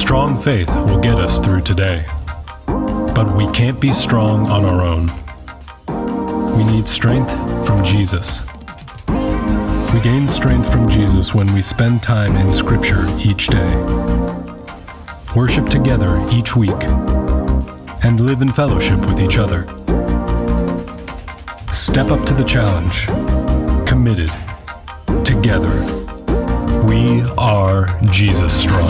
Strong faith will get us through today, but we can't be strong on our own. We need strength from Jesus. We gain strength from Jesus when we spend time in Scripture each day, worship together each week, and live in fellowship with each other. Step up to the challenge, committed, together. We are Jesus strong.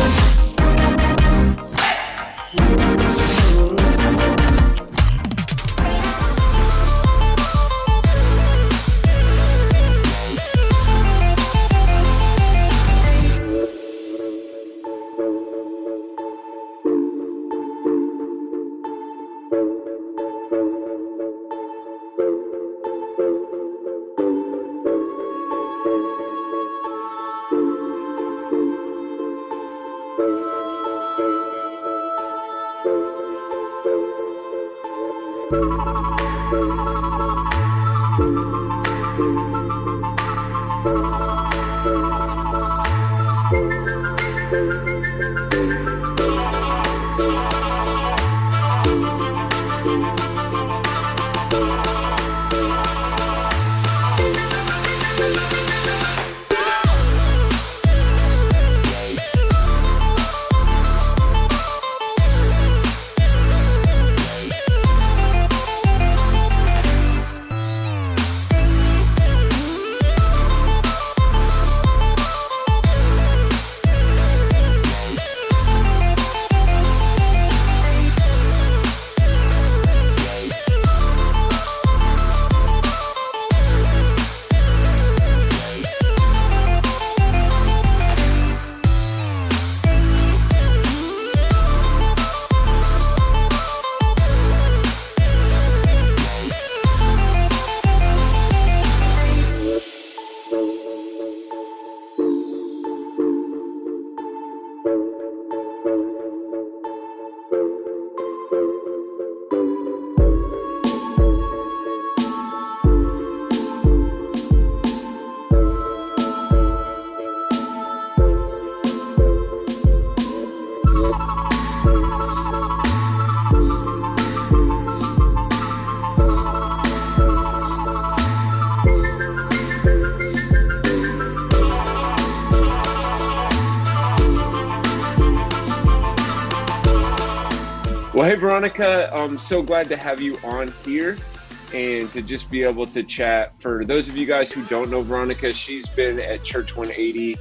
Well, hey, Veronica, I'm so glad to have you on here and to just be able to chat. For those of you guys who don't know Veronica, she's been at Church 180,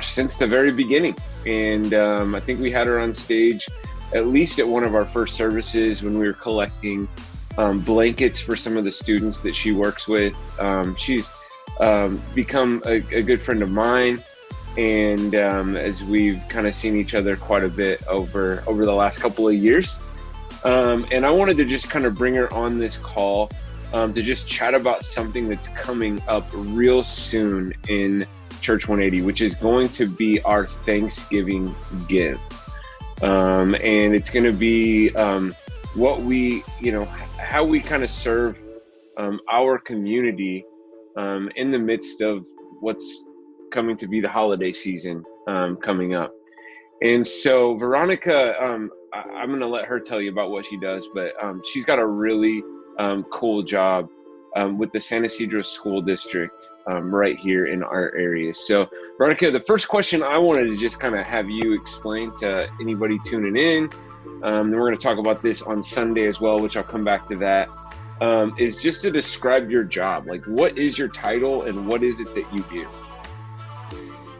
since the very beginning. And I think we had her on stage at least at one of our first services when we were collecting blankets for some of the students that she works with. She's become a good friend of mine. And as we've kind of seen each other quite a bit over the last couple of years. And I wanted to just kind of bring her on this call to just chat about something that's coming up real soon in Church 180, which is going to be our Thanksgiving Give. And it's going to be what we, how we kind of serve our community in the midst of what's coming to be the holiday season coming up. And so Veronica, I'm going to let her tell you about what she does, but she's got a really cool job with the San Isidro School District right here in our area. So Veronica, the first question I wanted to just kind of have you explain to anybody tuning in, and we're going to talk about this on Sunday as well, which I'll come back to that, is just to describe your job. Like, what is your title and what is it that you do?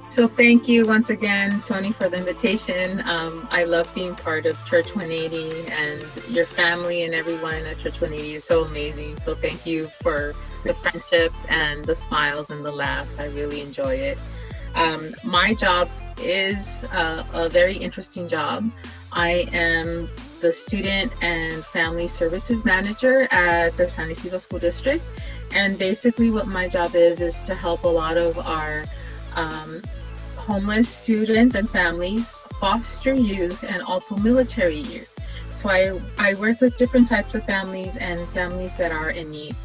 So thank you once again, Tony, for the invitation. I love being part of Church 180, and your family and everyone at Church 180 is so amazing. So thank you for the friendship and the smiles and the laughs. I really enjoy it. My job is a very interesting job. I am the Student and Family Services Manager at the San Isidro School District. And basically what my job is to help a lot of our homeless students and families, foster youth, and also military youth. So I work with different types of families and families that are in need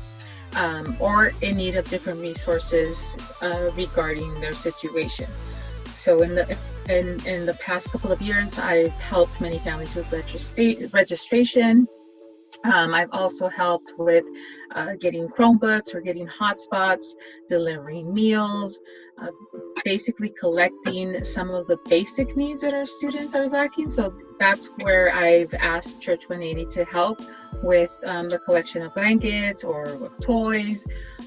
or in need of different resources regarding their situation. So in the past couple of years, I've helped many families with registration. I've also helped with getting Chromebooks or getting hotspots, delivering meals, basically collecting some of the basic needs that our students are lacking. So that's where I've asked Church 180 to help with the collection of blankets or with toys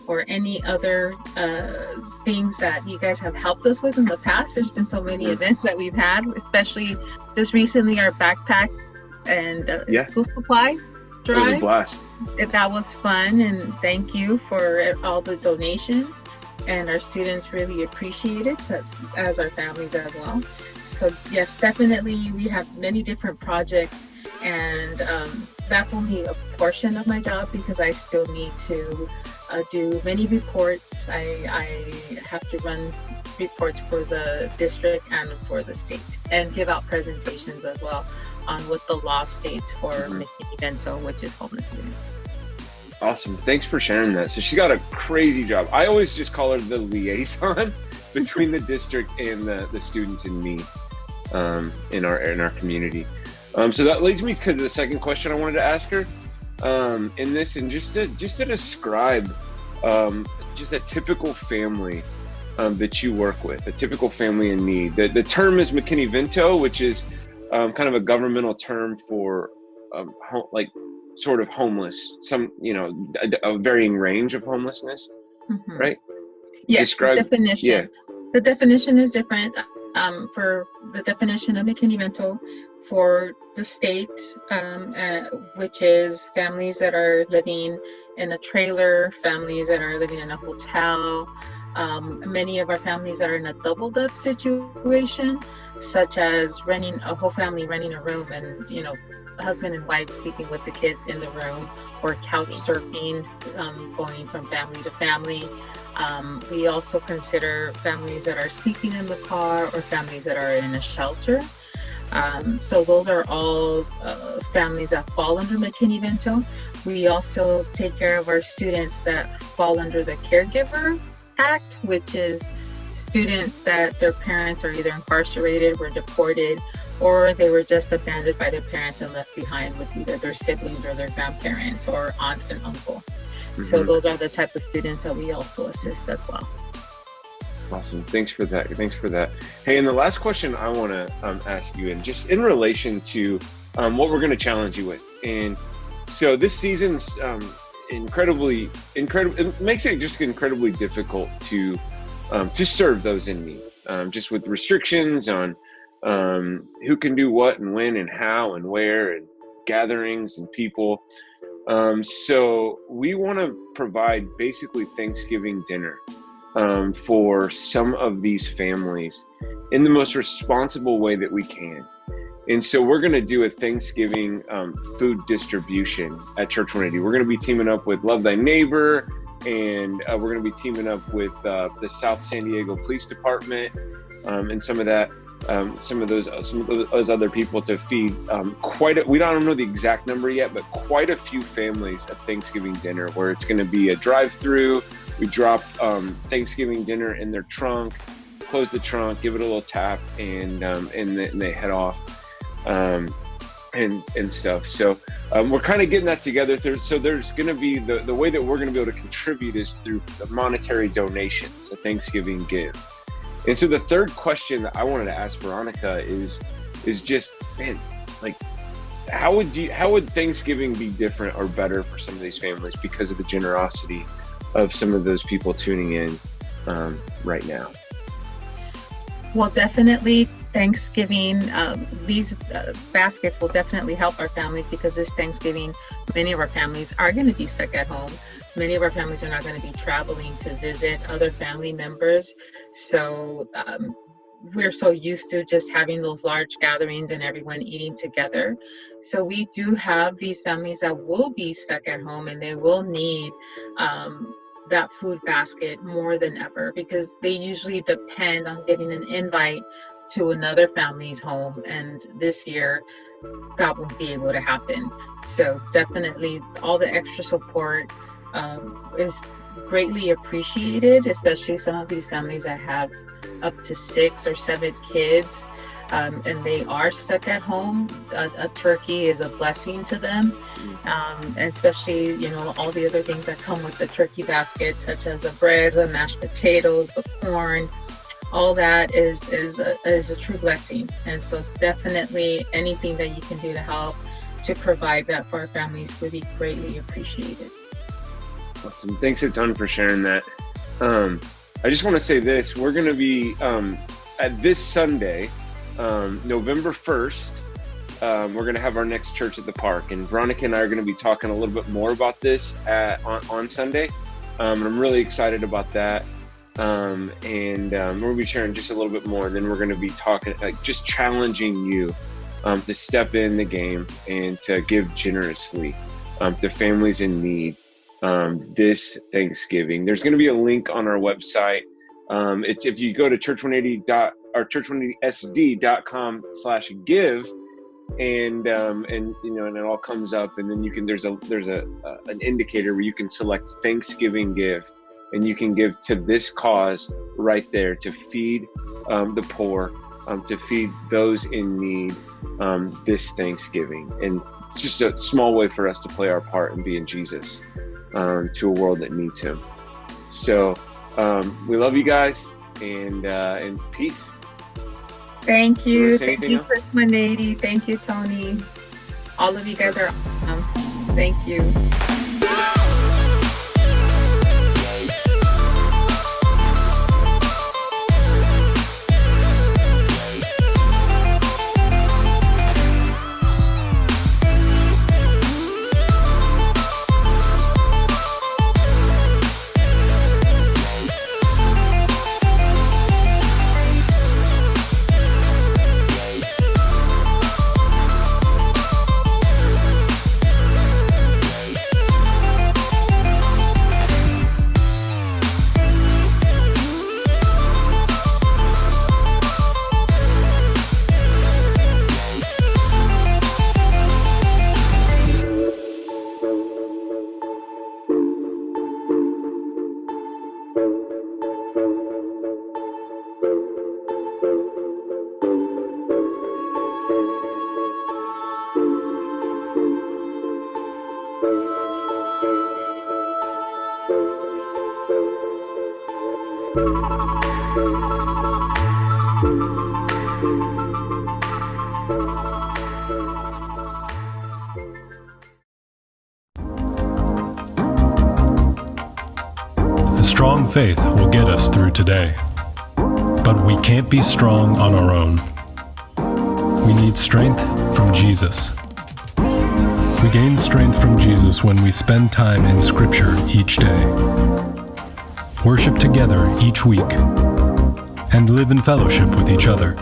or any other things that you guys have helped us with in the past. There's been so many events that we've had, especially just recently our backpack and school supply drive. It was a blast. That was fun, and thank you for all the donations, and our students really appreciate it, as our families as well. So yes, definitely we have many different projects, and that's only a portion of my job because I still need to do many reports. I have to run reports for the district and for the state, and give out presentations as well on what the law states for McKinney-Vento, which is homeless students. Awesome. Thanks for sharing that. So she's got a crazy job. I always just call her the liaison between the district and the students in need in our community. So that leads me to the second question I wanted to ask her in this, and just to describe just a typical family that you work with, a typical family in need. The term is McKinney-Vento, which is kind of a governmental term for sort of homeless, a varying range of homelessness, right? Yes, the definition. Yeah. The definition is different for the definition of McKinney-Vento for the state, which is families that are living in a trailer, families that are living in a hotel, many of our families that are in a doubled-up situation, such as a whole family renting a room and, husband and wife sleeping with the kids in the room, or couch surfing, going from family to family. We also consider families that are sleeping in the car or families that are in a shelter. So those are all families that fall under McKinney-Vento. We also take care of our students that fall under the Caregiver Act, which is students that their parents are either incarcerated, were deported, or they were just abandoned by their parents and left behind with either their siblings or their grandparents or aunt and uncle. So those are the type of students that we also assist as well. Awesome. Thanks for that. Hey, and the last question I want to ask you, and just in relation to what we're going to challenge you with. And so this season's incredible. It makes it just incredibly difficult to serve those in need, just with restrictions on who can do what and when and how and where, and gatherings and people. So we want to provide basically Thanksgiving dinner for some of these families in the most responsible way that we can. And so we're going to do a Thanksgiving food distribution at Church 180. We're going to be teaming up with Love Thy Neighbor, and we're going to be teaming up with the South San Diego Police Department and some of those other people to feed we don't know the exact number yet, but quite a few families at Thanksgiving dinner, where it's going to be a drive-through. We drop Thanksgiving dinner in their trunk, close the trunk, give it a little tap, and then they head off and stuff. So we're kind of getting that together. So there's going to be the way that we're going to be able to contribute is through the monetary donations, a Thanksgiving give. And so the third question that I wanted to ask Veronica is just, man, like, how would Thanksgiving be different or better for some of these families because of the generosity of some of those people tuning in right now? Well, definitely Thanksgiving, these baskets will definitely help our families, because this Thanksgiving, many of our families are going to be stuck at home. Many of our families are not going to be traveling to visit other family members. So we're so used to just having those large gatherings and everyone eating together. So we do have these families that will be stuck at home, and they will need that food basket more than ever, because they usually depend on getting an invite to another family's home, and this year that won't be able to happen. So definitely all the extra support is greatly appreciated, especially some of these families that have up to 6 or 7 kids, and they are stuck at home. A turkey is a blessing to them, and especially, all the other things that come with the turkey basket, such as the bread, the mashed potatoes, the corn. All that is a true blessing. And so definitely anything that you can do to help to provide that for our families would be greatly appreciated. Awesome. Thanks a ton for sharing that. I just want to say this. We're going to be at this Sunday, November 1st, we're going to have our next church at the park. And Veronica and I are going to be talking a little bit more about this on Sunday. And I'm really excited about that. And we'll be sharing just a little bit more. And then we're going to be talking, just challenging you to step in the game and to give generously to families in need this Thanksgiving. There's going to be a link on our website. It's if you go to church180.com/give, and it all comes up, and then you can there's an indicator where you can select Thanksgiving give, and you can give to this cause right there to feed the poor, to feed those in need this Thanksgiving. And it's just a small way for us to play our part and be in Jesus to a world that needs him. So we love you guys, and peace. Thank you. Thank you, Church 180. Thank you, Tony. All of you guys are awesome. Thank you. Strong faith will get us through today, but we can't be strong on our own. We need strength from Jesus. We gain strength from Jesus when we spend time in Scripture each day. worship together each week, and live in fellowship with each other.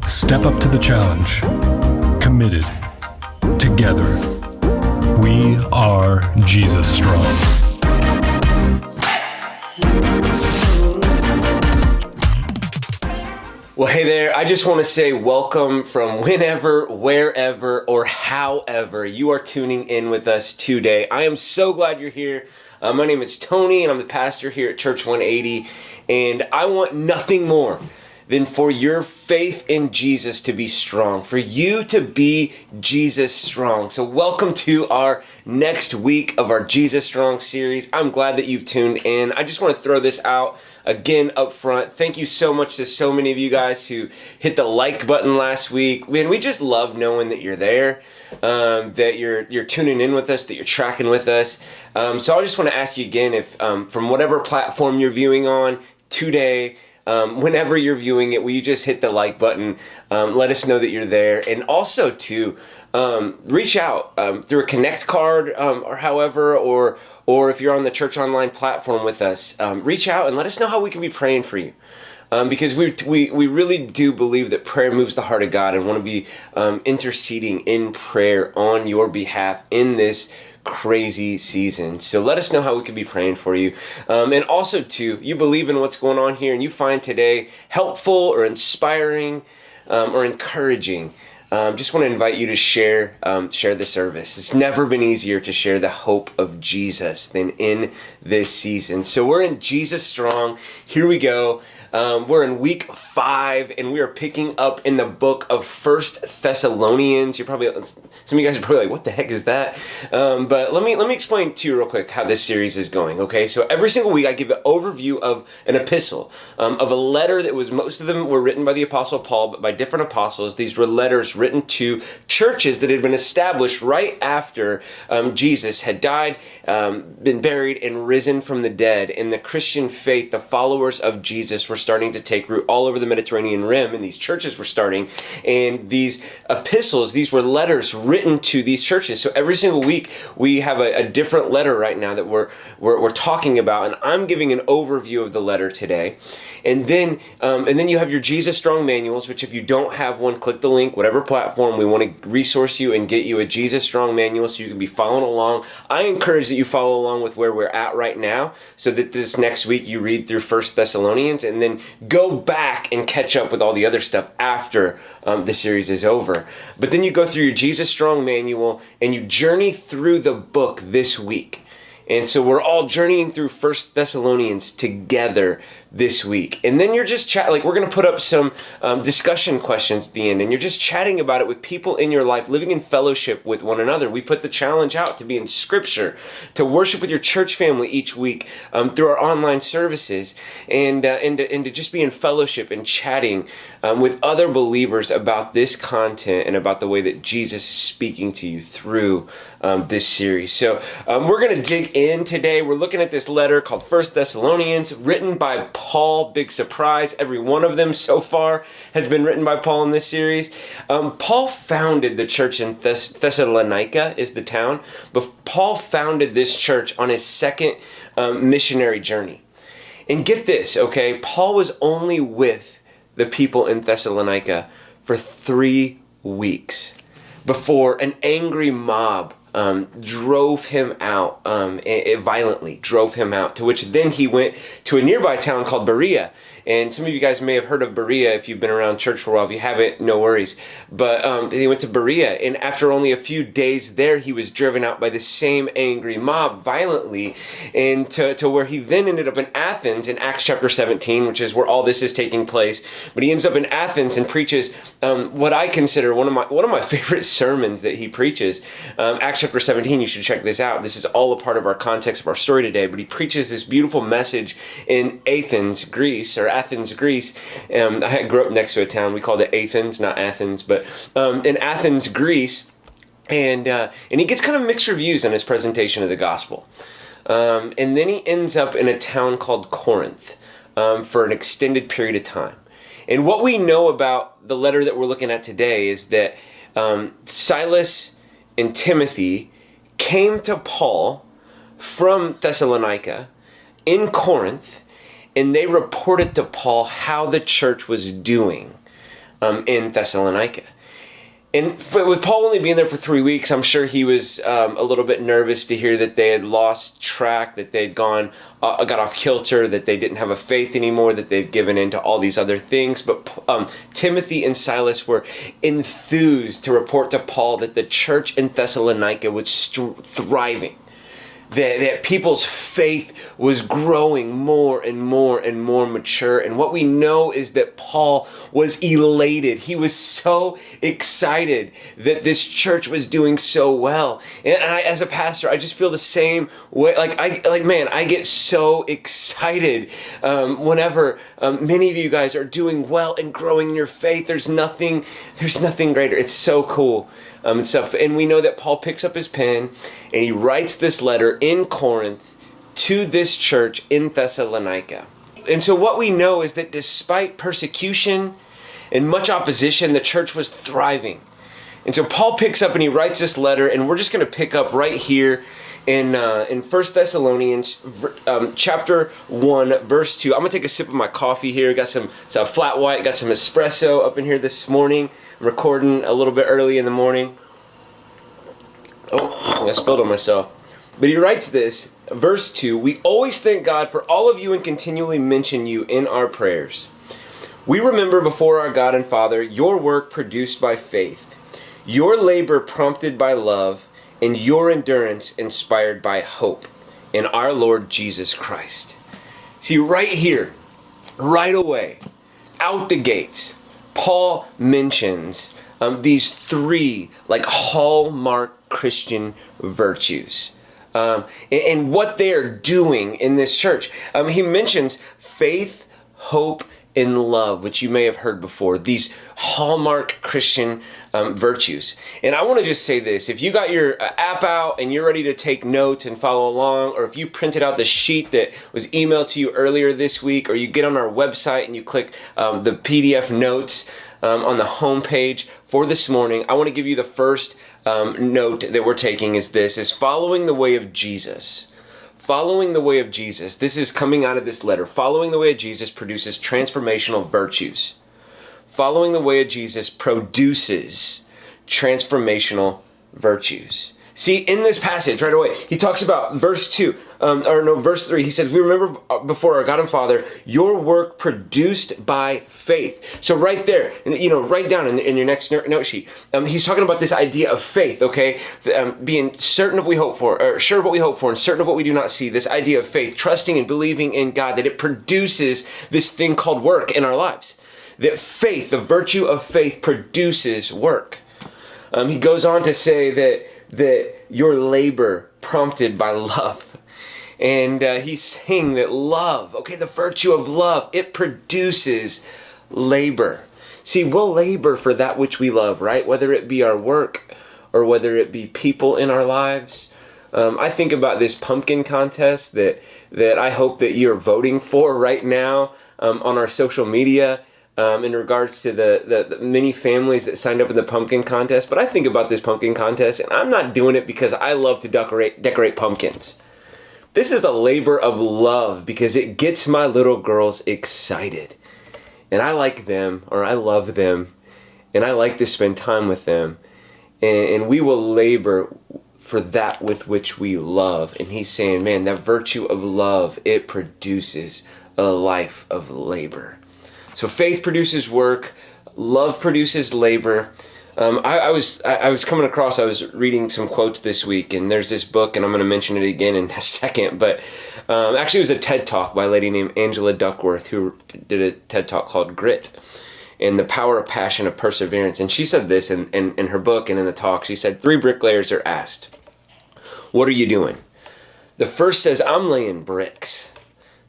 Step up to the challenge. Committed. Together. We are Jesus Strong. Well, hey there, I just want to say welcome from whenever, wherever, or however you are tuning in with us today. I am so glad you're here. My name is Tony, and I'm the pastor here at Church 180, and I want nothing more than for your faith in Jesus to be strong, for you to be Jesus Strong. So welcome to our next week of our Jesus Strong series. I'm glad that you've tuned in. I just want to throw this out again up front. Thank you so much to so many of you guys who hit the like button last week. Man, we just love knowing that you're there, that you're tuning in with us, that you're tracking with us. So I just want to ask you again, if from whatever platform you're viewing on today, whenever you're viewing it, will you just hit the like button? Let us know that you're there. And also to reach out through a Connect card or however, or if you're on the Church Online platform with us, reach out and let us know how we can be praying for you. Because we really do believe that prayer moves the heart of God, and want to be interceding in prayer on your behalf in this crazy season. So let us know how we can be praying for you. And also too, you believe in what's going on here and you find today helpful or inspiring or encouraging. Just want to invite you to share the service. It's never been easier to share the hope of Jesus than in this season. So we're in Jesus Strong. Here we go. We're in week 5, and we are picking up in the book of 1 Thessalonians. Some of you guys are probably like, what the heck is that? But let me explain to you real quick how this series is going, okay? So every single week I give an overview of an epistle, of a letter that most of them were written by the Apostle Paul, but by different apostles. These were letters written to churches that had been established right after Jesus had died, been buried, and risen from the dead. In the Christian faith, the followers of Jesus were starting to take root all over the Mediterranean rim, and these churches were starting. And these epistles, these were letters written to these churches. So every single week we have a different letter right now that we're talking about, and I'm giving an overview of the letter today. And then you have your Jesus Strong manuals, which if you don't have one, click the link, whatever platform. We want to resource you and get you a Jesus Strong manual so you can be following along. I encourage that you follow along with where we're at right now, so that this next week you read through 1 Thessalonians and then go back and catch up with all the other stuff after the series is over. But then you go through your Jesus Strong manual and you journey through the book this week. And so we're all journeying through 1 Thessalonians together this week. And then you're just we're going to put up some discussion questions at the end, and you're just chatting about it with people in your life, living in fellowship with one another. We put the challenge out to be in Scripture, to worship with your church family each week through our online services, and to just be in fellowship and chatting with other believers about this content and about the way that Jesus is speaking to you through this series. So we're going to dig in today. We're looking at this letter called 1 Thessalonians, written by Paul. Big surprise. Every one of them so far has been written by Paul in this series. Paul founded the church in Thessalonica is the town, but Paul founded this church on his second missionary journey. And get this, okay? Paul was only with the people in Thessalonica for 3 weeks before an angry mob drove him out, violently drove him out, to which then he went to a nearby town called Berea. And some of you guys may have heard of Berea if you've been around church for a while. If you haven't, no worries. But he went to Berea, and after only a few days there, he was driven out by the same angry mob violently, and to where he then ended up in Athens in Acts chapter 17, which is where all this is taking place. But he ends up in Athens and preaches what I consider one of my favorite sermons that he preaches. Acts chapter 17, you should check this out. This is all a part of our context of our story today. But he preaches this beautiful message in Athens, Greece. I grew up next to a town. We called it Athens, not Athens, but in Athens, Greece. And he gets kind of mixed reviews on his presentation of the gospel. And then he ends up in a town called Corinth for an extended period of time. And what we know about the letter that we're looking at today is that Silas and Timothy came to Paul from Thessalonica in Corinth, and they reported to Paul how the church was doing in Thessalonica. And with Paul only being there for 3 weeks, I'm sure he was a little bit nervous to hear that they had lost track, that they'd got off kilter, that they didn't have a faith anymore, that they'd given in to all these other things. But Timothy and Silas were enthused to report to Paul that the church in Thessalonica was thriving. That people's faith was growing more and more and more mature. And what we know is that Paul was elated. He was so excited that this church was doing so well. And I, as a pastor, I just feel the same way. I get so excited whenever many of you guys are doing well and growing in your faith. There's nothing greater. It's so cool. And stuff. And we know that Paul picks up his pen and he writes this letter in Corinth to this church in Thessalonica. And so what we know is that despite persecution and much opposition, the church was thriving. And so Paul picks up and he writes this letter, and we're just going to pick up right here in 1 Thessalonians chapter 1, verse 2. I'm going to take a sip of my coffee here. Got some flat white, got some espresso up in here this morning. I'm recording a little bit early in the morning. Oh, I spilled on myself. But he writes this, verse 2, "We always thank God for all of you and continually mention you in our prayers. We remember before our God and Father your work produced by faith, your labor prompted by love, and your endurance inspired by hope in our Lord Jesus Christ." See, right here, right away, out the gates, Paul mentions these three hallmark Christian virtues and what they are doing in this church. He mentions faith, hope, and love, which you may have heard before, these hallmark Christian virtues. And I want to just say this: if you got your app out and you're ready to take notes and follow along, or if you printed out the sheet that was emailed to you earlier this week, or you get on our website and you click the PDF notes on the home page for this morning, I want to give you the first note that we're taking is following the way of Jesus. Following the way of Jesus. This is coming out of this letter. Following the way of Jesus produces transformational virtues. Following the way of Jesus produces transformational virtues. See, in this passage right away, he talks about verse 3. He says, "We remember before our God and Father your work produced by faith." So right there, write down in your next note sheet, he's talking about this idea of faith, okay? Being certain of what we hope for, or sure of what we hope for, and certain of what we do not see. This idea of faith, trusting and believing in God, that it produces this thing called work in our lives. That faith, the virtue of faith, produces work. He goes on to say that your labor prompted by love. And he's saying that love, okay, the virtue of love, it produces labor. See, we'll labor for that which we love, right? Whether it be our work or whether it be people in our lives. I think about this pumpkin contest that I hope that you're voting for right now on our social media. In regards to the many families that signed up in the pumpkin contest. But I think about this pumpkin contest, and I'm not doing it because I love to decorate pumpkins. This is a labor of love because it gets my little girls excited. And I like them, or I love them, and I like to spend time with them. And we will labor for that with which we love. And he's saying, man, that virtue of love, it produces a life of labor. So faith produces work, love produces labor. I was reading some quotes this week, and there's this book, and I'm going to mention it again in a second, but actually it was a TED Talk by a lady named Angela Duckworth, who did a TED Talk called Grit, and the power of passion of perseverance. And she said this in her book and in the talk. She said, 3 bricklayers are asked, "What are you doing?" The first says, "I'm laying bricks."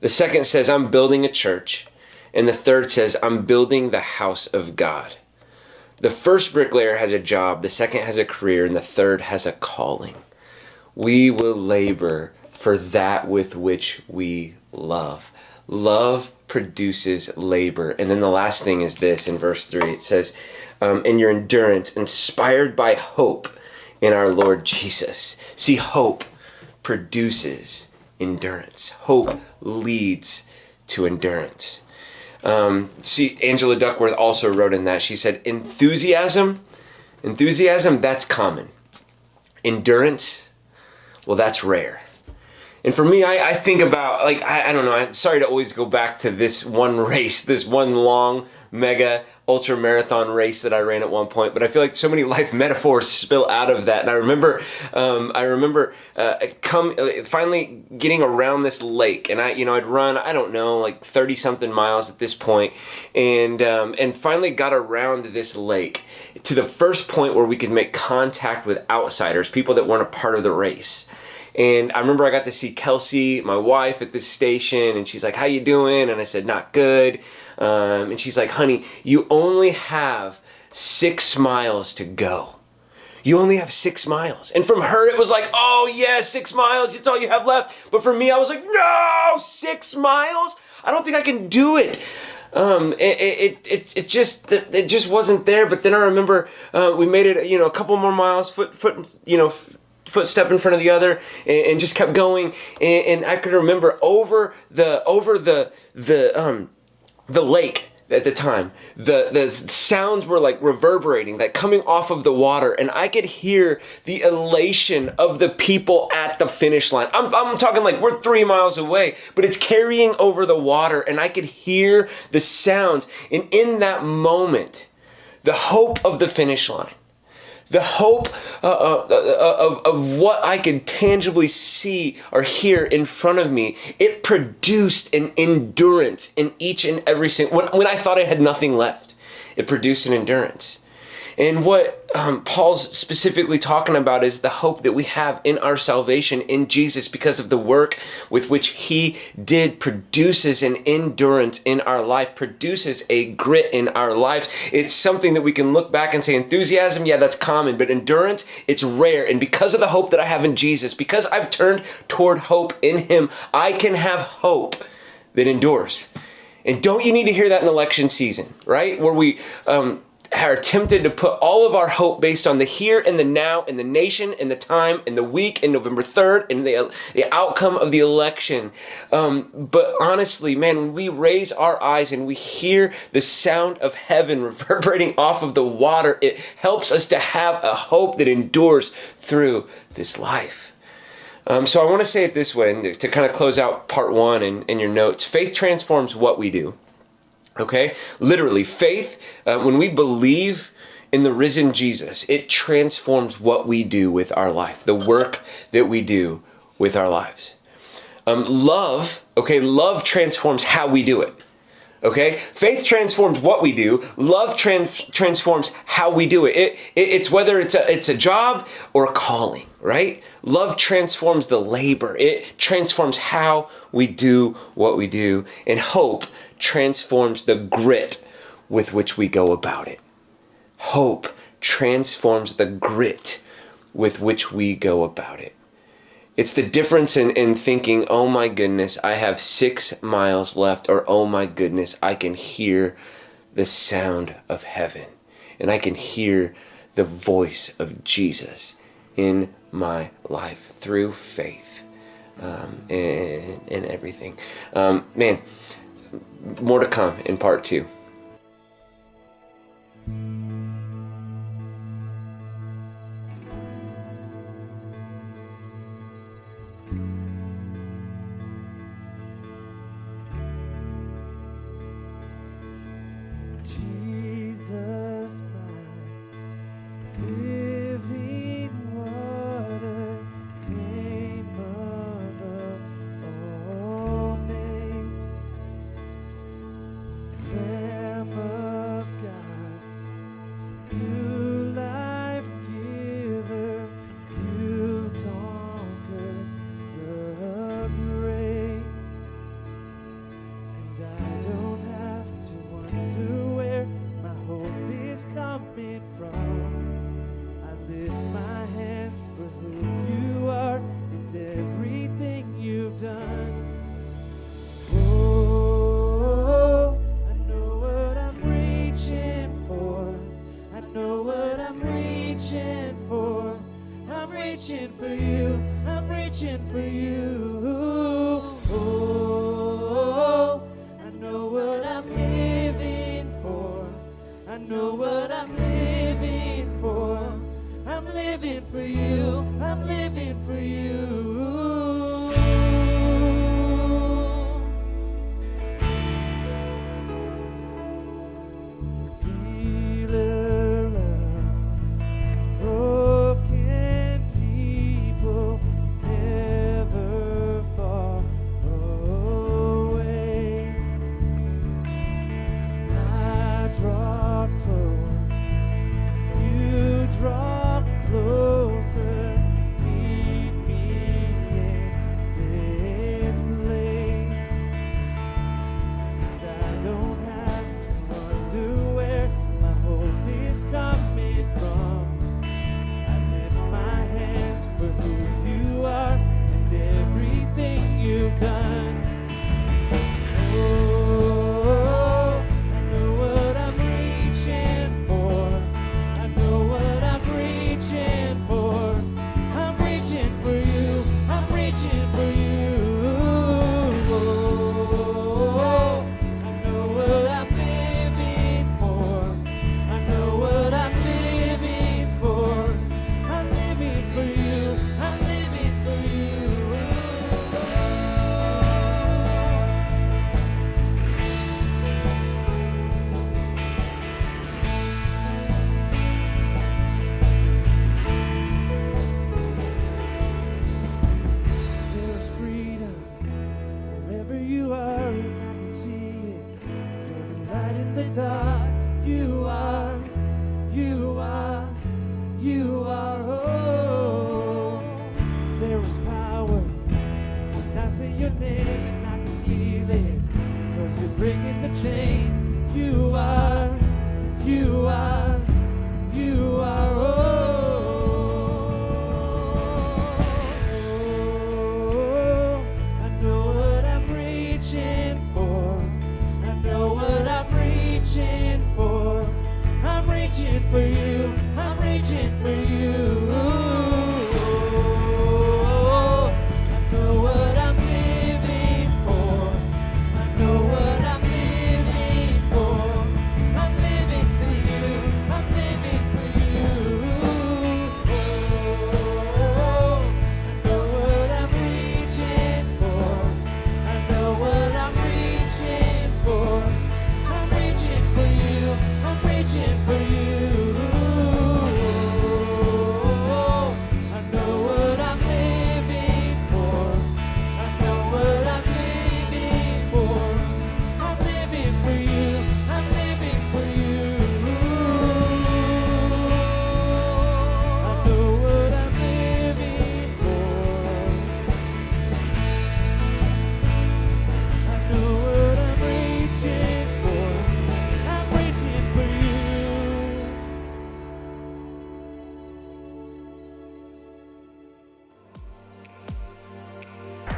The second says, "I'm building a church." And the third says, "I'm building the house of God." The first bricklayer has a job, the second has a career, and the third has a calling. We will labor for that with which we love. Love produces labor. And then the last thing is this, in verse 3, it says, "And your endurance, inspired by hope in our Lord Jesus." See, hope produces endurance. Hope leads to endurance. See, Angela Duckworth also wrote in that. She said, enthusiasm, that's common. Endurance, well, that's rare. And for me, I think about, like, I don't know, I'm sorry to always go back to this one race, this one long, mega, ultra marathon race that I ran at one point, but I feel like so many life metaphors spill out of that. And I remember finally getting around this lake, and I'd run, I don't know, like 30 something miles at this point, and finally got around this lake to the first point where we could make contact with outsiders, people that weren't a part of the race. And I remember I got to see Kelsey, my wife, at this station, and she's like, "How you doing?" And I said, "Not good." And she's like, "Honey, you only have 6 miles to go. You only have 6 miles." And from her, it was like, "Oh yeah, 6 miles, it's all you have left." But for me, I was like, "No, 6 miles? I don't think I can do it." It just wasn't there. But then I remember we made it, a couple more miles, footstep in front of the other, and just kept going. And I could remember over the lake at the time, the sounds were like reverberating, like coming off of the water, and I could hear the elation of the people at the finish line. I'm talking like we're 3 miles away, but it's carrying over the water, and I could hear the sounds. And in that moment, the hope of the finish line, the hope of what I could tangibly see or hear in front of me, it produced an endurance in each and every single, when I thought I had nothing left, it produced an endurance. And what Paul's specifically talking about is the hope that we have in our salvation in Jesus because of the work with which he did produces an endurance in our life, produces a grit in our lives. It's something that we can look back and say, enthusiasm, yeah, that's common, but endurance, it's rare. And because of the hope that I have in Jesus, because I've turned toward hope in him, I can have hope that endures. And don't you need to hear that in election season, right? Where we are tempted to put all of our hope based on the here and the now and the nation and the time and the week and November 3rd and the outcome of the election. But honestly, man, when we raise our eyes and we hear the sound of heaven reverberating off of the water, it helps us to have a hope that endures through this life. So I want to say it this way, and to kind of close out part 1 in your notes. Faith transforms what we do. Okay? Literally, faith, when we believe in the risen Jesus, it transforms what we do with our life, the work that we do with our lives. Love transforms how we do it. Okay? Faith transforms what we do. Love transforms how we do it. It's whether it's a job or a calling, right? Love transforms the labor. It transforms how we do what we do. And hope transforms the grit with which we go about it. Hope transforms the grit with which we go about it. It's the difference in thinking, oh my goodness, I have 6 miles left, or oh my goodness, I can hear the sound of heaven, and I can hear the voice of Jesus in my life through faith and everything. Man, more to come in part 2. Jesus, my living water, name above all names, Lamb of God, I'm reaching for you. I'm reaching for you. Oh, I know what I'm living for. I know what I'm living for. I'm living for you. I'm living for you. Healer of broken people, never far away. I draw close, you draw closer. Meet me in this place. And I don't have to wonder where my hope is coming from. I lift my hands for who you are and everything you've done. Oh, I know what I'm reaching for. I know what I'm reaching for. I'm reaching for you. I'm reaching for you. Oh, I know what I'm living for. I know what I'm living for. I'm living for you. I'm living for you. There's freedom wherever you are, and I can see it. You're the light in the dark. You are, you are, you are. Oh, there is power when I say your name, and I can feel it. 'Cause you're breaking the chains. You are, you are, you are. Oh, I know what I'm reaching for. I know what I'm reaching for. I'm reaching for you. I'm reaching for you. Oh, I know what I'm living for. I know what I'm living for. I'm living for you. I'm living for you. Oh, I know what I'm reaching for. I know what I'm reaching for. I'm reaching for you. I'm reaching for you. I know what I'm living for. I know what I'm living for. I'm living for you. I'm living for you. I know what I'm living for. I know what I'm reaching for. I'm reaching for you.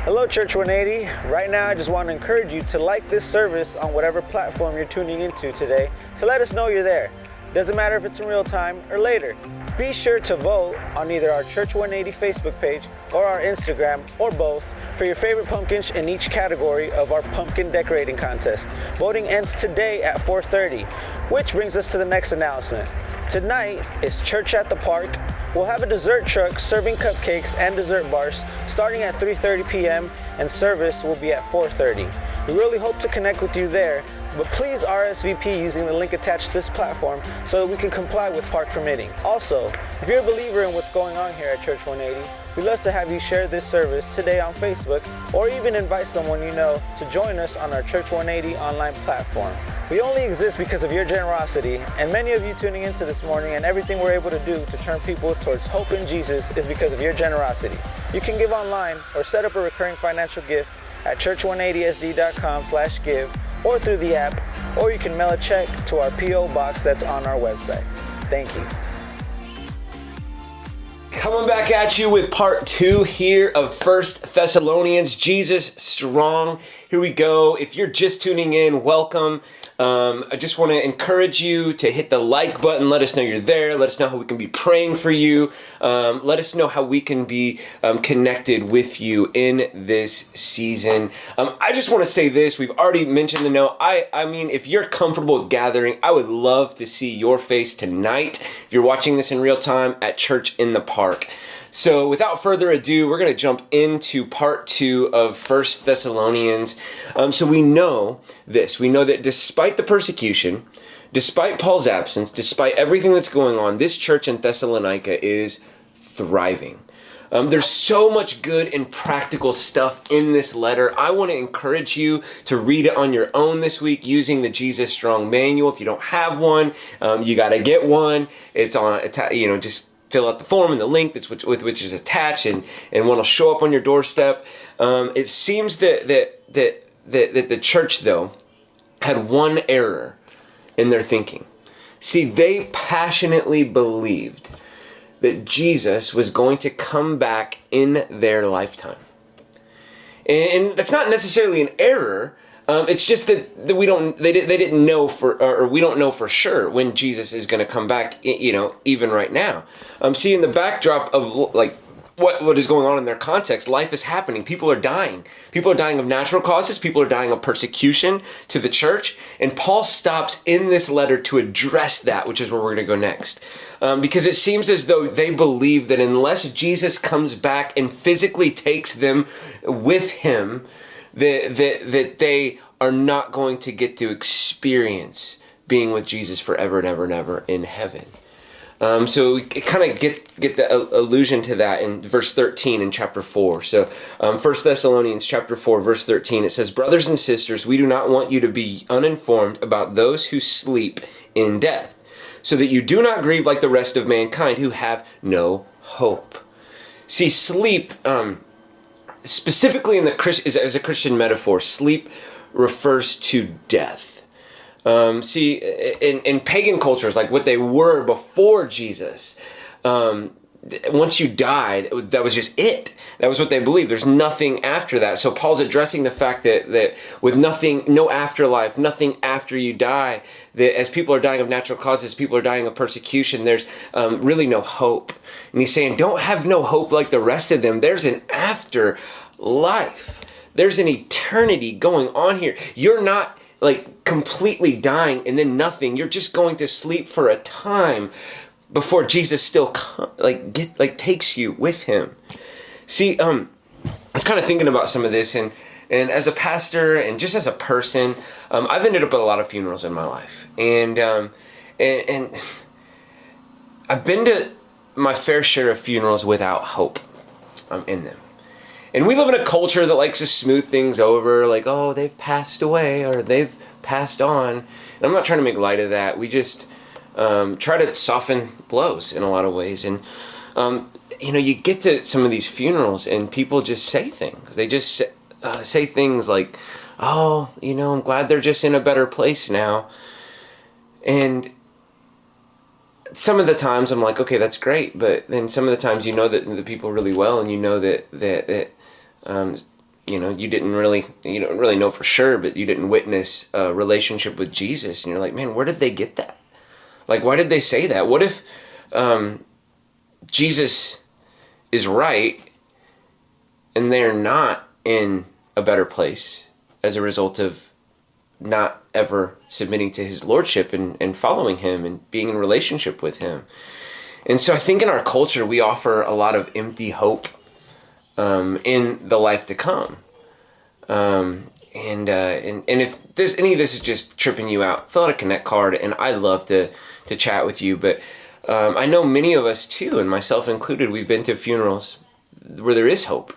Hello, Church 180. Right now, I just want to encourage you to like this service on whatever platform you're tuning into today to let us know you're there. Doesn't matter if it's in real time or later. Be sure to vote on either our Church 180 Facebook page or our Instagram or both for your favorite pumpkins in each category of our pumpkin decorating contest. Voting ends today at 4:30, which brings us to the next announcement. Tonight is Church at the Park. We'll have a dessert truck serving cupcakes and dessert bars starting at 3:30 p.m. and service will be at 4:30. We really hope to connect with you there, but please RSVP using the link attached to this platform so that we can comply with park permitting. Also, if you're a believer in what's going on here at Church 180, we'd love to have you share this service today on Facebook or even invite someone you know to join us on our Church 180 online platform. We only exist because of your generosity, and many of you tuning into this morning and everything we're able to do to turn people towards hope in Jesus is because of your generosity. You can give online or set up a recurring financial gift at church180sd.com/give or through the app, or you can mail a check to our P.O. box that's on our website. Thank you. Coming back at you with part 2 here of 1 Thessalonians, Jesus Strong. Here we go. If you're just tuning in, welcome. I just want to encourage you to hit the like button. Let us know you're there. Let us know how we can be praying for you. Let us know how we can be connected with you in this season. I just want to say this. We've already mentioned the note. I mean, if you're comfortable with gathering, I would love to see your face tonight. If you're watching this in real time at Church in the Park. So without further ado, we're going to jump into part 2 of 1 Thessalonians. So we know this. We know that despite the persecution, despite Paul's absence, despite everything that's going on, this church in Thessalonica is thriving. There's so much good and practical stuff in this letter. I want to encourage you to read it on your own this week using the Jesus Strong Manual. If you don't have one, you got to get one. It's on, just fill out the form and the link that's with which is attached, and one will show up on your doorstep. It seems that the church, though, had one error in their thinking. See, they passionately believed that Jesus was going to come back in their lifetime. And that's not necessarily an error. It's just that they didn't know or we don't know for sure when Jesus is going to come back, even right now. See, in the backdrop of like what is going on in their context, life is happening. People are dying. People are dying of natural causes. People are dying of persecution to the church. And Paul stops in this letter to address that, which is where we're going to go next. Because it seems as though they believe that unless Jesus comes back and physically takes them with him, that they are not going to get to experience being with Jesus forever and ever and ever in heaven. So we kind of get the allusion to that in verse 13 in chapter 4. So 1 Thessalonians chapter 4, verse 13, it says, "Brothers and sisters, we do not want you to be uninformed about those who sleep in death, so that you do not grieve like the rest of mankind who have no hope." See, sleep, specifically as a Christian metaphor, sleep refers to death. See, in pagan cultures, like what they were before Jesus, once you died, that was just it. That was what they believed. There's nothing after that. So Paul's addressing the fact that with nothing, no afterlife, nothing after you die, that as people are dying of natural causes, people are dying of persecution, there's really no hope. And he's saying, don't have no hope like the rest of them. There's an afterlife. There's an eternity going on here. You're not like completely dying and then nothing. You're just going to sleep for a time before Jesus still takes you with him. See, I was kind of thinking about some of this, and as a pastor and just as a person, I've ended up at a lot of funerals in my life, and I've been to my fair share of funerals without hope in them. And we live in a culture that likes to smooth things over, like, oh, they've passed away or they've passed on. And I'm not trying to make light of that. We just try to soften blows in a lot of ways. And, you get to some of these funerals and people just say things. They just say things like, oh, I'm glad they're just in a better place now. And some of the times I'm like, okay, that's great. But then some of the times that the people really well, and that you didn't really know for sure, but you didn't witness a relationship with Jesus. And you're like, man, where did they get that? Like, why did they say that? What if Jesus is right and they're not in a better place as a result of not ever submitting to his lordship and following him and being in relationship with him? And so I think in our culture, we offer a lot of empty hope in the life to come. And if any of this is just tripping you out, fill out a Connect card, and I'd love to chat with you. But I know many of us too, and myself included, we've been to funerals where there is hope.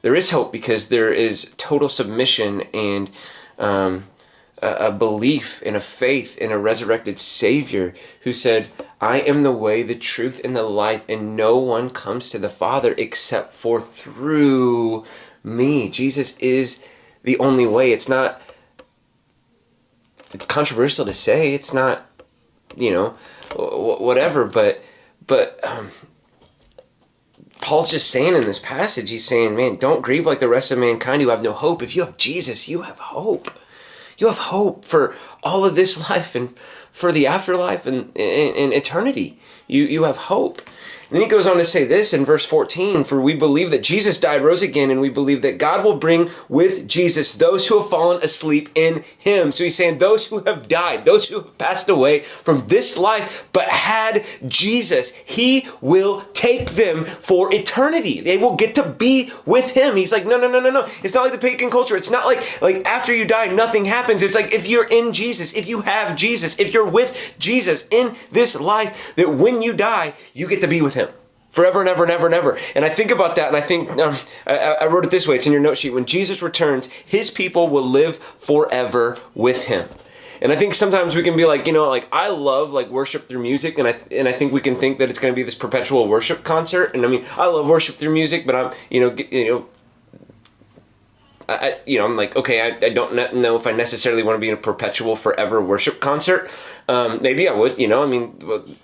There is hope because there is total submission and a belief and a faith in a resurrected Savior who said, I am the way, the truth, and the life, and no one comes to the Father except for through me. Jesus is the only way. It's controversial to say. It's not, whatever, but Paul's just saying in this passage, he's saying, man, don't grieve like the rest of mankind who have no hope. If you have Jesus, you have hope. You have hope for all of this life and for the afterlife and eternity. You have hope. And then he goes on to say this in verse 14, for we believe that Jesus died, rose again, and we believe that God will bring with Jesus those who have fallen asleep in him. So he's saying those who have died, those who have passed away from this life, but had Jesus, he will take them for eternity. They will get to be with him. He's like, no. It's not like the pagan culture. It's not like after you die, nothing happens. It's like if you're in Jesus, if you have Jesus, if you're with Jesus in this life, that when you die, you get to be with him. Forever and ever and ever and ever. And I think about that, and I think, I wrote it this way, it's in your note sheet. When Jesus returns, his people will live forever with him. And I think sometimes we can be like, I love worship through music, and I think we can think that it's going to be this perpetual worship concert. And I mean, I love worship through music, but I'm like, okay, I don't know if I necessarily want to be in a perpetual forever worship concert. Maybe I would,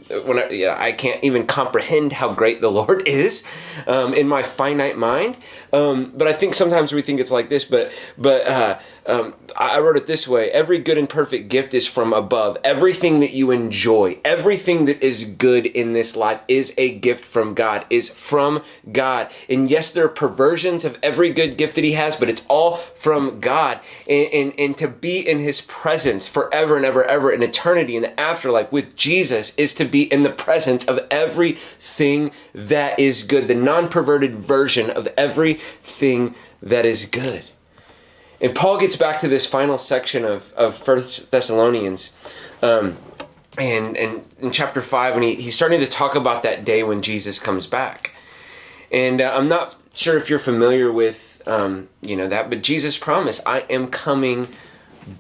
I can't even comprehend how great the Lord is in my finite mind. But I think sometimes we think it's like this, but I wrote it this way. Every good and perfect gift is from above. Everything that you enjoy, everything that is good in this life is a gift from God, is from God. And yes, there are perversions of every good gift that he has, but it's all from God. And to be in his presence forever and ever in eternity, in the afterlife with Jesus, is to be in the presence of everything that is good, the non-perverted version of everything that is good. And Paul gets back to this final section of 1 Thessalonians, and in chapter 5, and he's starting to talk about that day when Jesus comes back. And I'm not sure if you're familiar with that, but Jesus promised, I am coming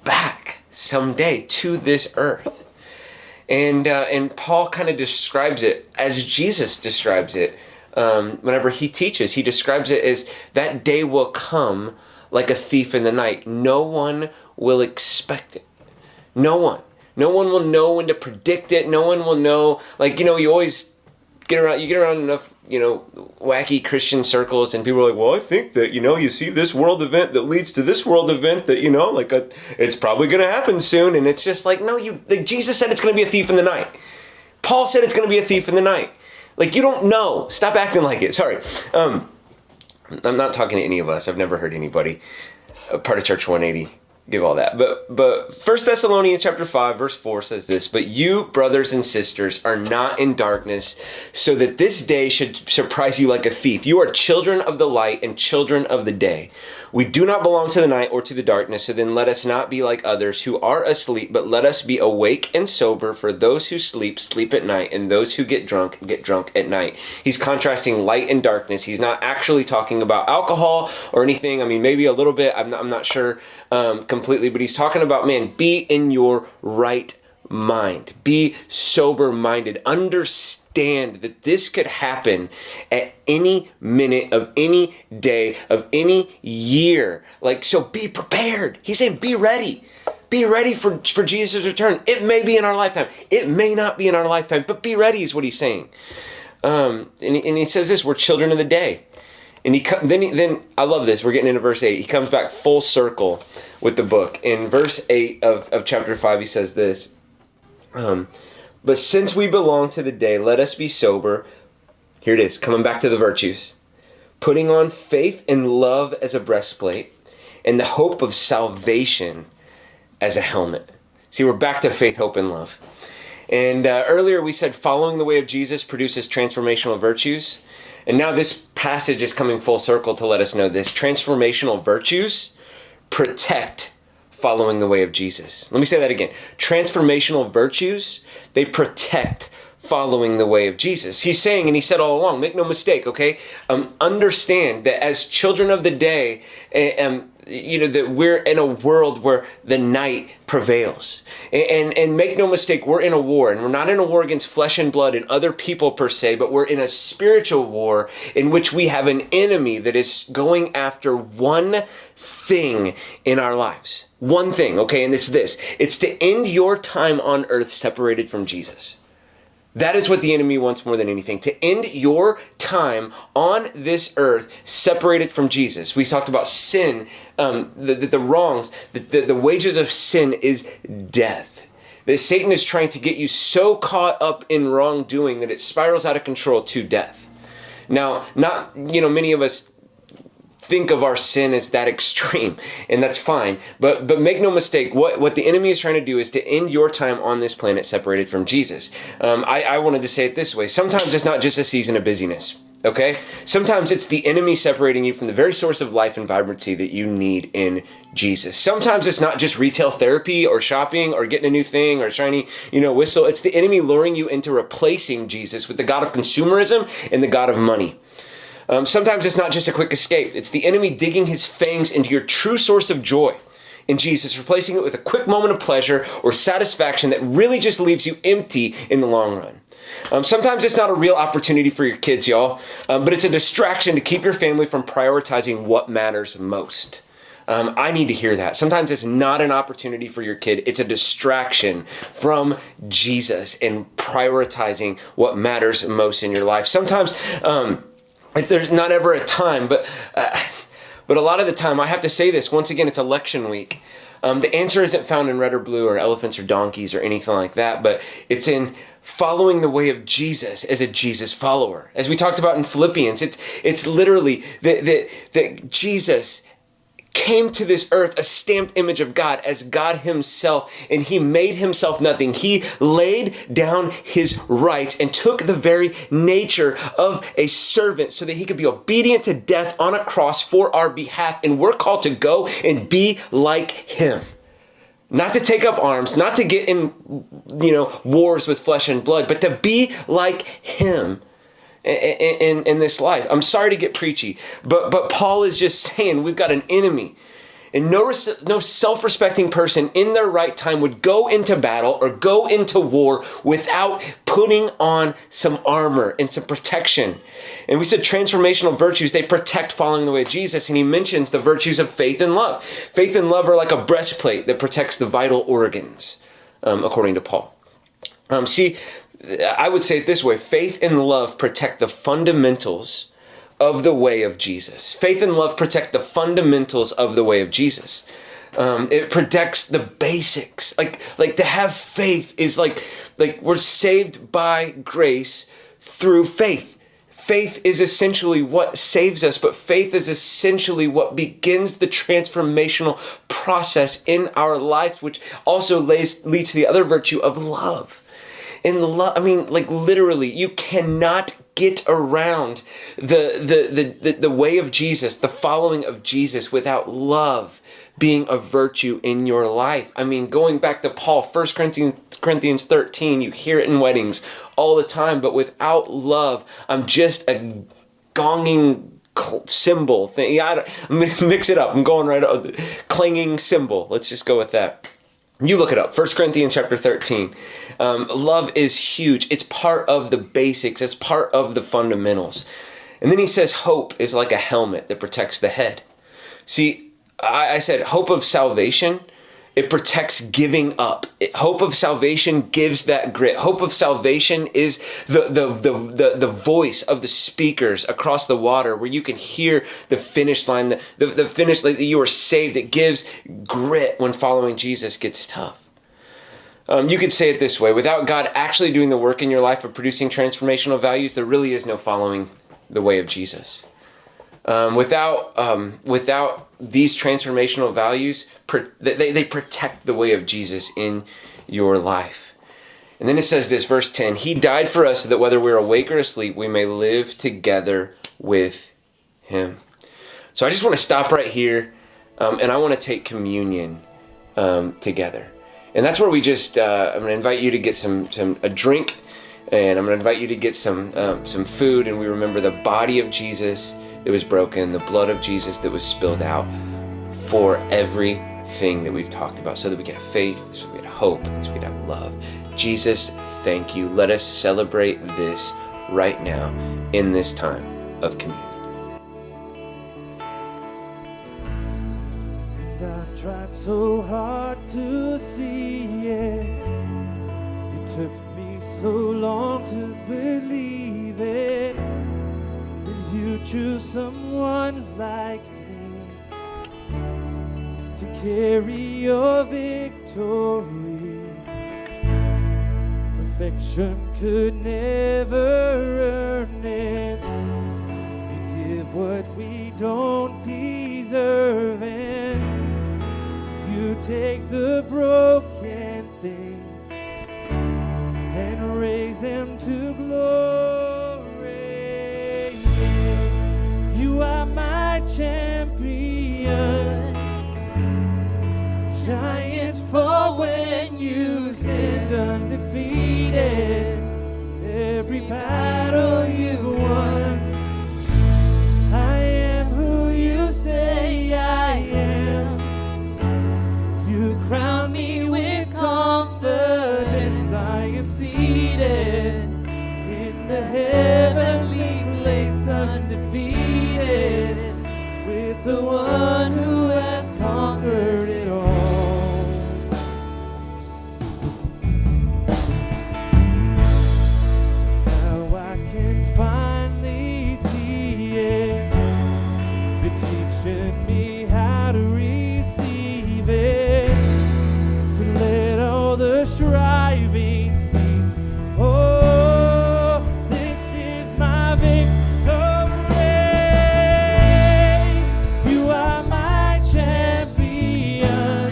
back someday to this earth. And Paul kind of describes it as Jesus describes it. Whenever he teaches, he describes it as that day will come like a thief in the night. No one will expect it. No one will know when to predict it. No one will know. You always get around enough, wacky Christian circles, and people are like, well, I think that, you see this world event that leads to this world event that, it's probably going to happen soon. And it's just like, no, Jesus said it's going to be a thief in the night. Paul said it's going to be a thief in the night. You don't know. Stop acting like it. Sorry. I'm not talking to any of us. I've never heard anybody, part of Church 180, give all that. But 1 Thessalonians chapter 5, verse 4 says this, but you, brothers and sisters, are not in darkness, so that this day should surprise you like a thief. You are children of the light and children of the day. We do not belong to the night or to the darkness, so then let us not be like others who are asleep, but let us be awake and sober, for those who sleep, sleep at night, and those who get drunk at night. He's contrasting light and darkness. He's not actually talking about alcohol or anything. I mean, maybe a little bit. I'm not sure completely, but he's talking about, man, be in your right mind. Be sober-minded. Understand that this could happen at any minute of any day of any year. So be prepared. He's saying be ready. Be ready for Jesus' return. It may be in our lifetime. It may not be in our lifetime, but be ready is what he's saying. And he says this, we're children of the day. And then I love this. We're getting into verse 8. He comes back full circle with the book. In verse 8 of chapter 5, he says this, but since we belong to the day, let us be sober. Here it is, coming back to the virtues. Putting on faith and love as a breastplate, and the hope of salvation as a helmet. See, we're back to faith, hope, and love. And earlier we said following the way of Jesus produces transformational virtues. And now this passage is coming full circle to let us know this. Transformational virtues protect following the way of Jesus. Let me say that again. Transformational virtues, they protect following the way of Jesus. He's saying, and he said all along, make no mistake, okay? Understand that as children of the day, that we're in a world where the night prevails. And make no mistake, we're in a war, and we're not in a war against flesh and blood and other people per se, but we're in a spiritual war in which we have an enemy that is going after one thing in our lives. One thing, okay? And it's this. It's to end your time on earth separated from Jesus. That is what the enemy wants more than anything, to end your time on this earth separated from Jesus. We talked about sin, the wrongs, the wages of sin is death. That Satan is trying to get you so caught up in wrongdoing that it spirals out of control to death. Now, many of us think of our sin as that extreme, and that's fine. But make no mistake, what the enemy is trying to do is to end your time on this planet separated from Jesus. I wanted to say it this way. Sometimes it's not just a season of busyness, okay? Sometimes it's the enemy separating you from the very source of life and vibrancy that you need in Jesus. Sometimes it's not just retail therapy or shopping or getting a new thing or shiny, whistle. It's the enemy luring you into replacing Jesus with the God of consumerism and the God of money. Sometimes it's not just a quick escape. It's the enemy digging his fangs into your true source of joy in Jesus, replacing it with a quick moment of pleasure or satisfaction that really just leaves you empty in the long run. Sometimes it's not a real opportunity for your kids, y'all, but it's a distraction to keep your family from prioritizing what matters most. I need to hear that. Sometimes it's not an opportunity for your kid. It's a distraction from Jesus and prioritizing what matters most in your life. Sometimes, there's not ever a time, but a lot of the time, I have to say this, once again, it's election week. The answer isn't found in red or blue or elephants or donkeys or anything like that, but it's in following the way of Jesus as a Jesus follower. As we talked about in Philippians, it's literally that Jesus came to this earth a stamped image of God as God himself, and he made himself nothing. He laid down his rights and took the very nature of a servant so that he could be obedient to death on a cross for our behalf. And we're called to go and be like him. Not to take up arms, not to get in, wars with flesh and blood, but to be like him. In this life. I'm sorry to get preachy, but Paul is just saying we've got an enemy, and no self-respecting person in their right time would go into battle or go into war without putting on some armor and some protection. And we said transformational virtues, they protect following the way of Jesus, and he mentions the virtues of faith and love. Faith and love are like a breastplate that protects the vital organs, according to Paul. I would say it this way: faith and love protect the fundamentals of the way of Jesus. Faith and love protect the fundamentals of the way of Jesus. It protects the basics. Like to have faith is like we're saved by grace through faith. Faith is essentially what saves us, but faith is essentially what begins the transformational process in our life, which also leads to the other virtue of love. And love, literally, you cannot get around the way of Jesus, the following of Jesus, without love being a virtue in your life. Going back to Paul, 1 Corinthians 13, you hear it in weddings all the time, but without love, I'm just a gonging cymbal thing. I'm going to mix it up. I'm going right up. Clanging cymbal. Let's just go with that. You look it up, 1 Corinthians chapter 13. Love is huge. It's part of the basics. It's part of the fundamentals. And then he says hope is like a helmet that protects the head. See, I said hope of salvation, it protects giving up. Hope of salvation gives that grit. Hope of salvation is the voice of the speakers across the water where you can hear the finish line, the finish line that you are saved. It gives grit when following Jesus gets tough. You could say it this way: without God actually doing the work in your life of producing transformational values, there really is no following the way of Jesus. Without these transformational values, they protect the way of Jesus in your life. And then it says this, verse 10, he died for us so that whether we're awake or asleep, we may live together with him. So I just want to stop right here, and I want to take communion together. And that's where we just, I'm going to invite you to get a drink, and I'm going to invite you to get some food, and we remember the body of Jesus that was broken, the blood of Jesus that was spilled out for everything that we've talked about, so that we get a faith, so we get a hope, so we get a love. Jesus, thank you. Let us celebrate this right now in this time of communion. And I've tried so hard to see it. You took me so long to believe it, that you choose someone like me to carry your victory. Perfection could never earn it. You give what we don't deserve, and you take the broken things and raise them to glory. You are my champion. Giants fall when you stand undefeated. Every battle you've won. I am who you say I am. You crown me with confidence. I am seated in the heavenly place, undefeated, with the one who has conquered it all. Now I can finally see it. You're teaching me how to receive it, to let all the striving cease. Oh, this is my victory. You are my champion.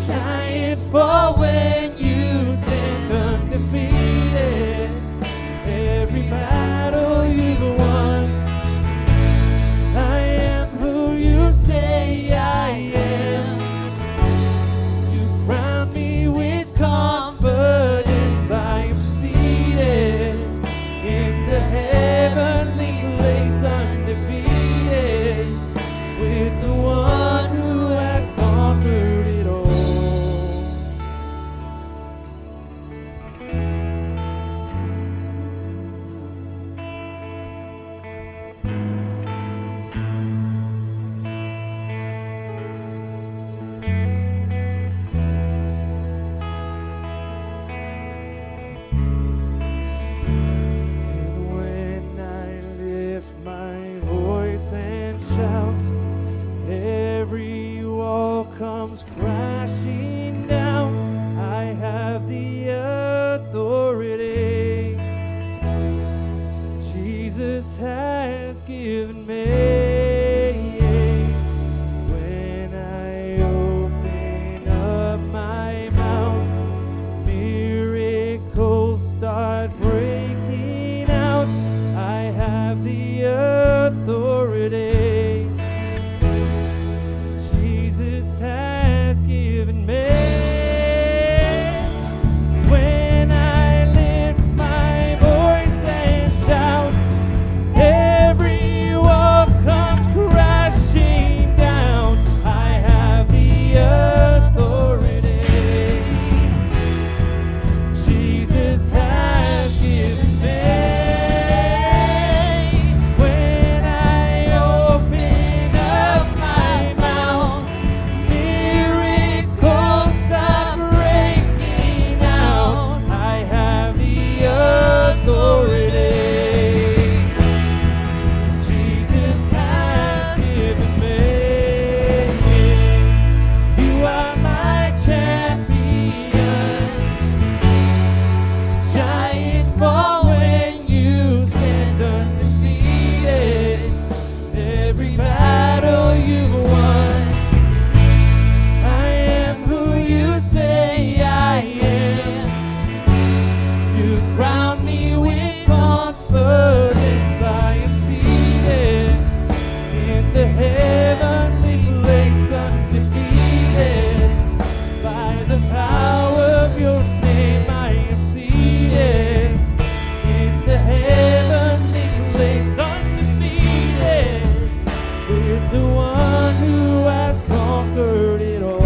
Giants fall when you stand undefeated. Every battle you've won. I am who you say I am. You crown me with confidence. I am seated in the heavenly place, undefeated, with the one who has conquered it all. And when I lift my voice and shout, every wall comes crashing down. I have the authority Jesus has given me. When I open up my mouth, miracles start breaking out. I have the authority Jesus has given me. When I lift my voice and shout, every wall comes crashing down. I have the authority Jesus has given me. When I open up my mouth, miracles start breaking out. I have the authority Jesus has given me. You are my champion. Giants fall when you stand undefeated. Every battle you've won. I am who you say I am. You crown me with confidence. I am seated in the heavenly place, undefeated. By the power of your name, I am seated in the heavenly place, undefeated, with the one who has conquered it all.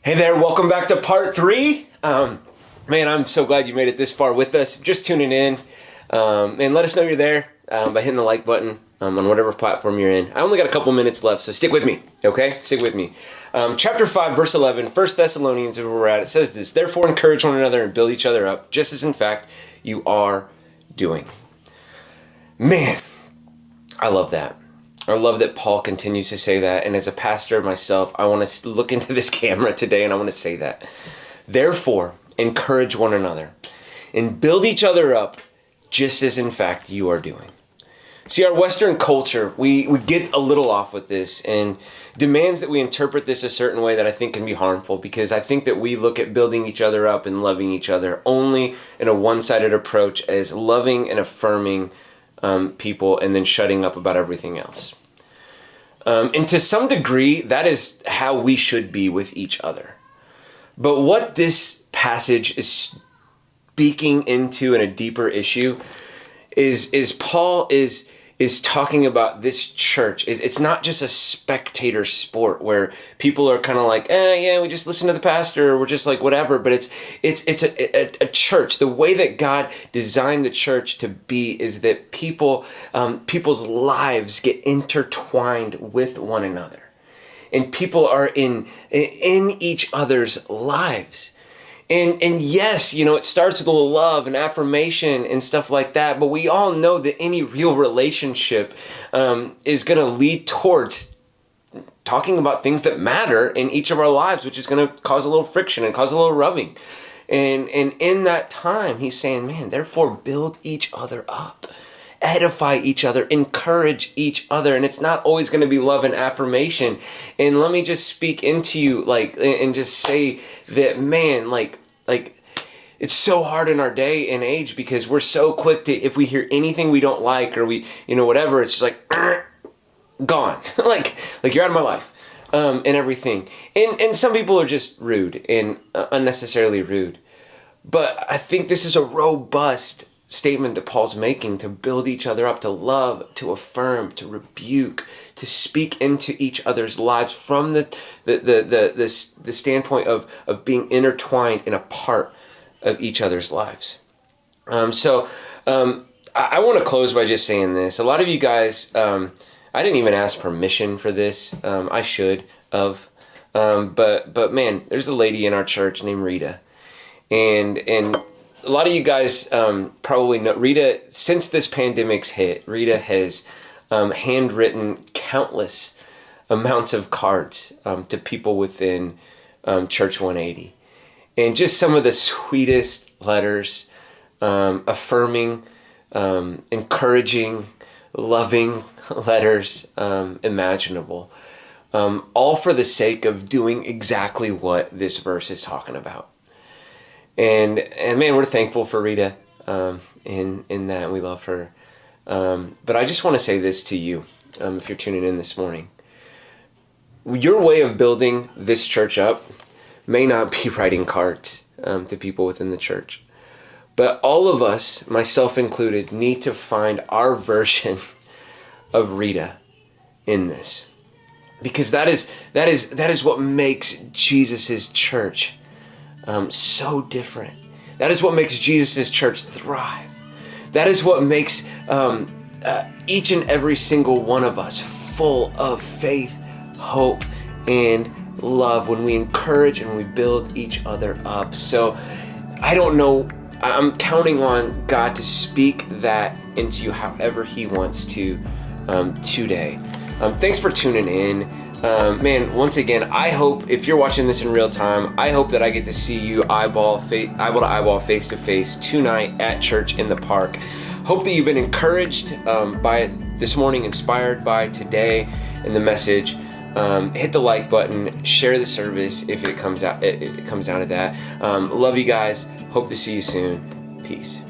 Hey there, welcome back to part 3. Man, I'm so glad you made it this far with us. Just tuning in, and let us know you're there by hitting the like button on whatever platform you're in. I only got a couple minutes left, so stick with me, okay? Stick with me. Chapter 5, verse 11, 1 Thessalonians, where we're at, it says this: "Therefore encourage one another and build each other up, just as in fact you are doing." Man, I love that. I love that Paul continues to say that. And as a pastor myself, I want to look into this camera today and I want to say that. Therefore, encourage one another and build each other up, just as in fact you are doing. See, our Western culture, we get a little off with this and demands that we interpret this a certain way that I think can be harmful, because I think that we look at building each other up and loving each other only in a one-sided approach as loving and affirming people and then shutting up about everything else. And to some degree, that is how we should be with each other. But what this passage is speaking into in a deeper issue is Paul is talking about this church. It's not just a spectator sport where people are kind of like, yeah, we just listen to the pastor, or we're just like whatever. But it's a church. The way that God designed the church to be is that people's lives get intertwined with one another, and people are in each other's lives. And yes, it starts with a little love and affirmation and stuff like that. But we all know that any real relationship is going to lead towards talking about things that matter in each of our lives, which is going to cause a little friction and cause a little rubbing. And in that time, he's saying, man, therefore build each other up. Edify each other, encourage each other. And it's not always going to be love and affirmation. And let me just speak into you, and just say that, man, it's so hard in our day and age, because we're so quick to, if we hear anything we don't like, or we, whatever, it's just like, gone. like you're out of my life, and everything. And some people are just rude and unnecessarily rude. But I think this is a robust statement that Paul's making, to build each other up, to love, to affirm, to rebuke, to speak into each other's lives from the standpoint of being intertwined and a part of each other's lives. I want to close by just saying this. A lot of you guys, I didn't even ask permission for this. I should have. But man, there's a lady in our church named Rita. And a lot of you guys probably know Rita. Since this pandemic's hit, Rita has handwritten countless amounts of cards to people within Church 180. And just some of the sweetest letters, affirming, encouraging, loving letters imaginable. All for the sake of doing exactly what this verse is talking about. And man, we're thankful for Rita in that. We love her. But I just want to say this to you, if you're tuning in this morning. Your way of building this church up may not be writing cards to people within the church. But all of us, myself included, need to find our version of Rita in this. Because that is what makes Jesus' church so different. That is what makes Jesus' church thrive. That is what makes each and every single one of us full of faith, hope, and love when we encourage and we build each other up. So I don't know, I'm counting on God to speak that into you however He wants to today. Thanks for tuning in. Man, once again, I hope if you're watching this in real time, I hope that I get to see you eyeball to eyeball, face to face tonight at church in the park. Hope that you've been encouraged by it this morning, inspired by today and the message. Hit the like button, share the service if it comes out of that. Love you guys. Hope to see you soon. Peace.